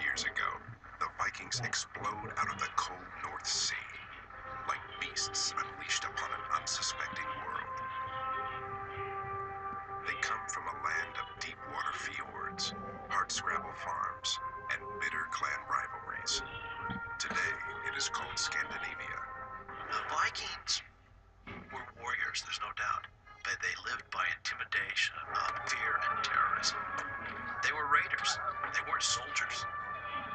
years ago, the Vikings explode out of the cold North Sea, like beasts unleashed upon an unsuspecting world. They come from a land of deep water fjords, hardscrabble farms, and bitter clan rivalries. Today, it is called Scandinavia. The Vikings were warriors, there's no doubt, but they lived by intimidation, fear, and terrorism. They were raiders. They weren't soldiers.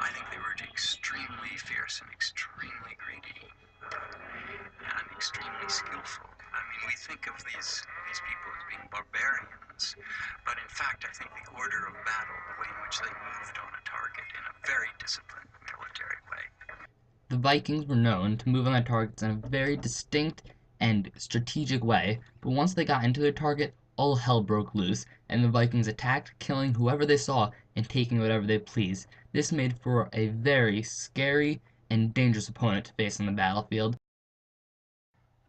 I think they were extremely fierce and extremely greedy and extremely skillful. I mean, we think of these people as being barbarians, but in fact, I think the order of battle, the way in which they moved on a target in a very disciplined military way. The Vikings were known to move on their targets in a very distinct and strategic way, but once they got into their target, all hell broke loose, and the Vikings attacked, killing whoever they saw and taking whatever they pleased. This made for a very scary and dangerous opponent to face on the battlefield.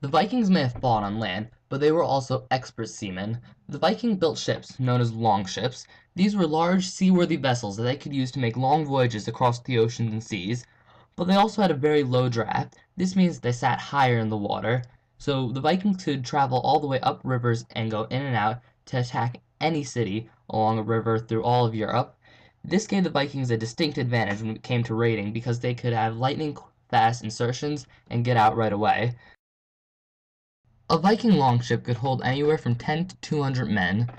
The Vikings may have fought on land, but they were also expert seamen. The Viking built ships, known as longships. These were large, seaworthy vessels that they could use to make long voyages across the oceans and seas. But they also had a very low draft. This means they sat higher in the water. So the Vikings could travel all the way up rivers and go in and out to attack any city along a river through all of Europe. This gave the Vikings a distinct advantage when it came to raiding because they could have lightning fast insertions and get out right away. A Viking longship could hold anywhere from 10 to 200 men.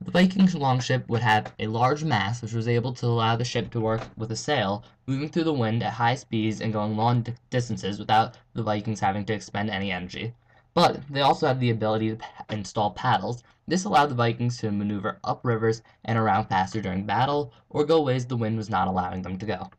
The Viking longship would have a large mast which was able to allow the ship to work with a sail, moving through the wind at high speeds and going long distances without the Vikings having to expend any energy. But they also had the ability to install paddles. This allowed the Vikings to maneuver up rivers and around faster during battle, or go ways the wind was not allowing them to go.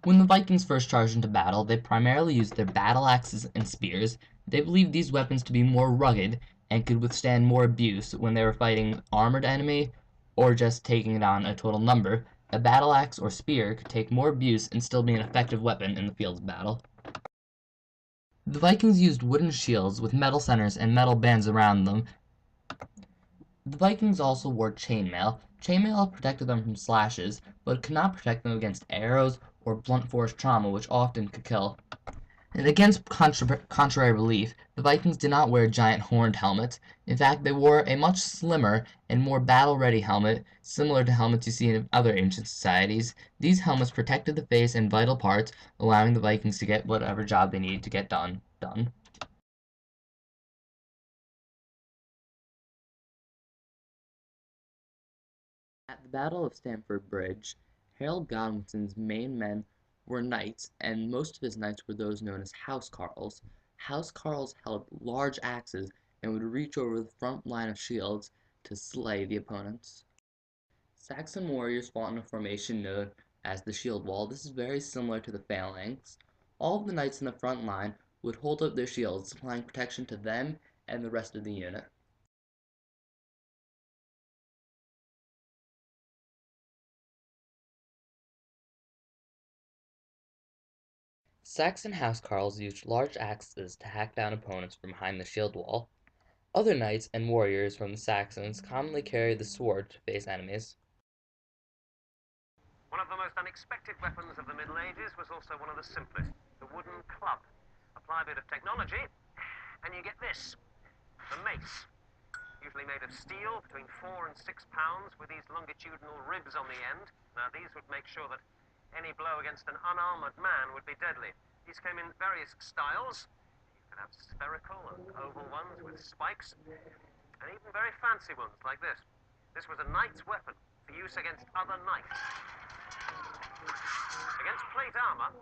When the Vikings first charged into battle, they primarily used their battle axes and spears. They believed these weapons to be more rugged and could withstand more abuse when they were fighting an armored enemy or just taking down a total number. A battle axe or spear could take more abuse and still be an effective weapon in the field of battle. The Vikings used wooden shields with metal centers and metal bands around them. The Vikings also wore chainmail. Chainmail protected them from slashes, but could not protect them against arrows or blunt force trauma, which often could kill. And against contrary belief, the Vikings did not wear giant horned helmets. In fact, they wore a much slimmer and more battle-ready helmet, similar to helmets you see in other ancient societies. These helmets protected the face and vital parts, allowing the Vikings to get whatever job they needed to get done. At the Battle of Stamford Bridge, Harold Godwinson's main men were knights, and most of his knights were those known as housecarls. Housecarls held large axes and would reach over the front line of shields to slay the opponents. Saxon warriors fought in a formation known as the shield wall. This is very similar to the phalanx. All of the knights in the front line would hold up their shields, supplying protection to them and the rest of the unit. Saxon housecarls used large axes to hack down opponents from behind the shield wall. Other knights and warriors from the Saxons commonly carried the sword to face enemies. One of the most unexpected weapons of the Middle Ages was also one of the simplest, the wooden club. Apply a bit of technology, and you get this, the mace. Usually made of steel, between 4 and 6 pounds, with these longitudinal ribs on the end. Now these would make sure that any blow against an unarmored man would be deadly. These came in various styles. You could have spherical and oval ones with spikes, and even very fancy ones like this. This was a knight's weapon for use against other knights. Against plate armor,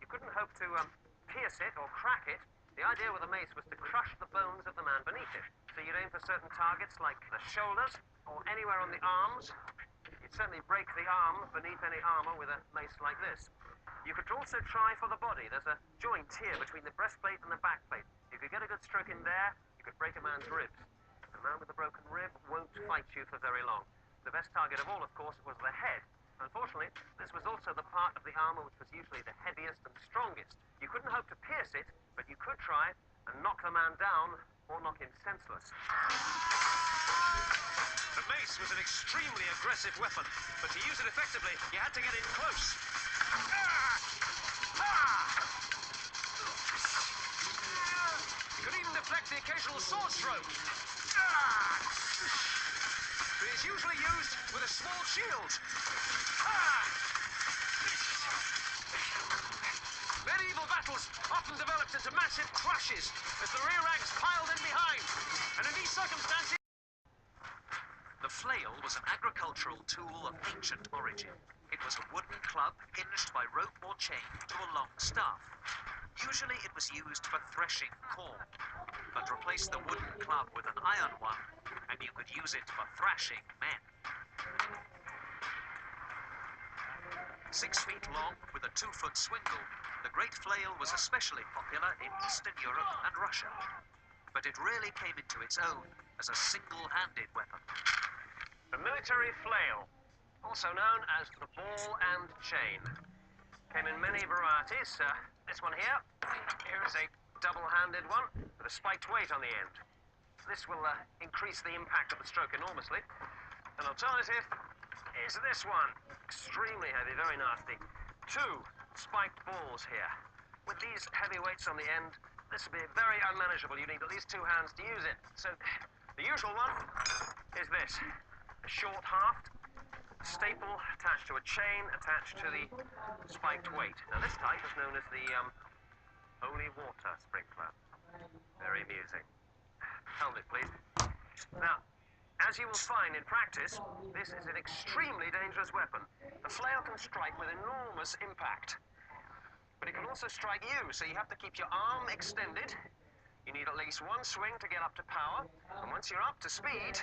you couldn't hope to pierce it or crack it. The idea with a mace was to crush the bones of the man beneath it. So you'd aim for certain targets like the shoulders or anywhere on the arms. You'd certainly break the arm beneath any armor with a mace like this. You could also try for the body. There's a joint here between the breastplate and the backplate. You could get a good stroke in there, you could break a man's ribs. A man with a broken rib won't fight you for very long. The best target of all, of course, was the head. Unfortunately, this was also the part of the armor which was usually the heaviest and strongest. You couldn't hope to pierce it, but you could try and knock the man down or knock him senseless. The mace was an extremely aggressive weapon, but to use it effectively, you had to get in close. You could even deflect the occasional sword stroke. But it's usually used with a small shield. Medieval battles often developed into massive crashes as the rear ranks piled in behind. And in these circumstances, The flail was an agricultural tool of ancient origin. It was a wooden club hinged by rope or chain to a long staff. Usually it was used for threshing corn, but replace the wooden club with an iron one, and you could use it for thrashing men. 6 feet long with a 2-foot swingle, the great flail was especially popular in Eastern Europe and Russia. But it really came into its own as a single-handed weapon. the military flail, also known as the ball and chain, came in many varieties. This one here is a double-handed one with a spiked weight on the end. This will increase the impact of the stroke enormously. An alternative is this one. Extremely heavy, very nasty. 2 spiked balls here. With these heavy weights on the end, this will be very unmanageable. You need at least 2 hands to use it. So the usual one is this. A short haft, staple attached to a chain attached to the spiked weight. Now this type is known as the holy water sprinkler. Very amusing. Hold it, please. Now, as you will find in practice, this is an extremely dangerous weapon. The flail can strike with enormous impact, but it can also strike you, so you have to keep your arm extended. You need at least 1 swing to get up to power, and once you're up to speed,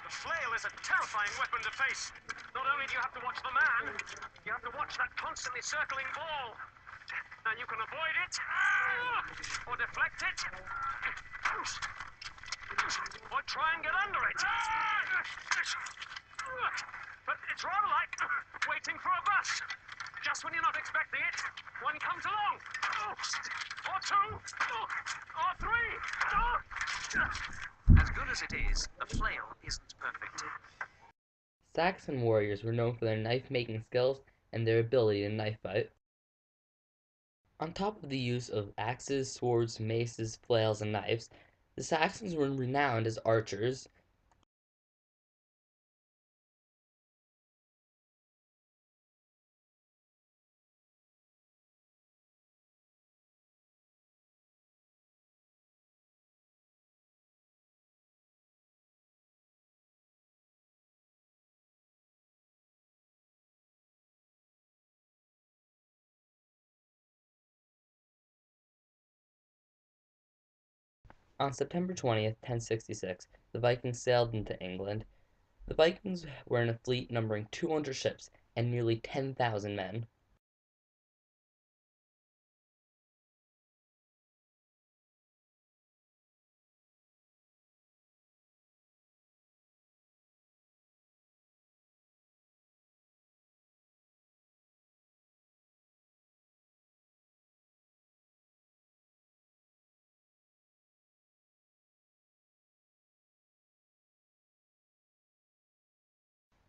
the flail is a terrifying weapon to face. Not only do you have to watch the man, you have to watch that constantly circling ball. Now you can avoid it, or deflect it, or try and get under it. But it's rather like waiting for a bus. Just when you're not expecting it, one comes along. Or 2, or 3. As good as it is, the flail isn't perfect. Saxon warriors were known for their knife-making skills and their ability to knife fight. On top of the use of axes, swords, maces, flails, and knives, the Saxons were renowned as archers. On September 20th, 1066, the Vikings sailed into England. The Vikings were in a fleet numbering 200 ships and nearly 10,000 men.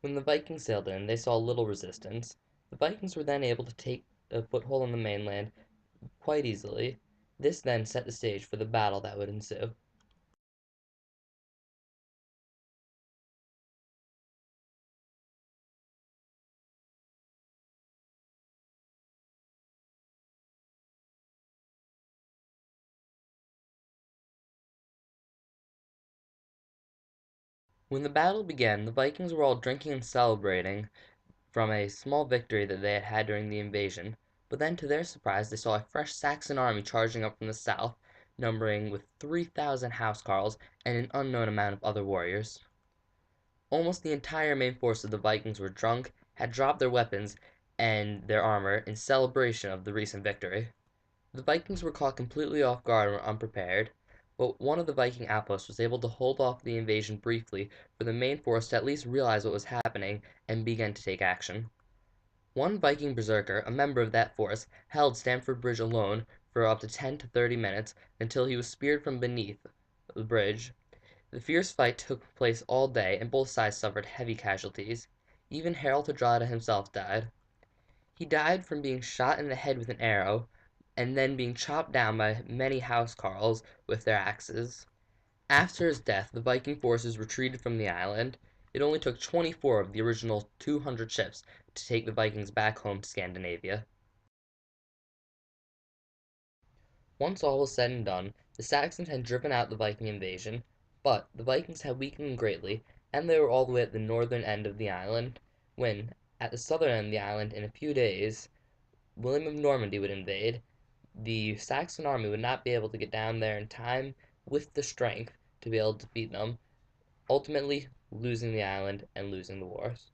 When the Vikings sailed in, they saw little resistance. The Vikings were then able to take a foothold on the mainland quite easily. This then set the stage for the battle that would ensue. When the battle began, the Vikings were all drinking and celebrating from a small victory that they had had during the invasion, but then to their surprise they saw a fresh Saxon army charging up from the south, numbering with 3,000 housecarls and an unknown amount of other warriors. Almost the entire main force of the Vikings were drunk, had dropped their weapons and their armor in celebration of the recent victory. The Vikings were caught completely off guard and were unprepared, but one of the Viking outposts was able to hold off the invasion briefly for the main force to at least realize what was happening and begin to take action. One Viking berserker, a member of that force, held Stamford Bridge alone for up to 10 to 30 minutes until he was speared from beneath the bridge. The fierce fight took place all day, and both sides suffered heavy casualties. Even Harald Hardrada himself died. He died from being shot in the head with an arrow, and then being chopped down by many housecarls with their axes. After his death, the Viking forces retreated from the island. It only took 24 of the original 200 ships to take the Vikings back home to Scandinavia. Once all was said and done, the Saxons had driven out the Viking invasion, but the Vikings had weakened greatly, and they were all the way at the northern end of the island, when, at the southern end of the island, in a few days, William of Normandy would invade. The Saxon army would not be able to get down there in time with the strength to be able to defeat them, ultimately losing the island and losing the wars.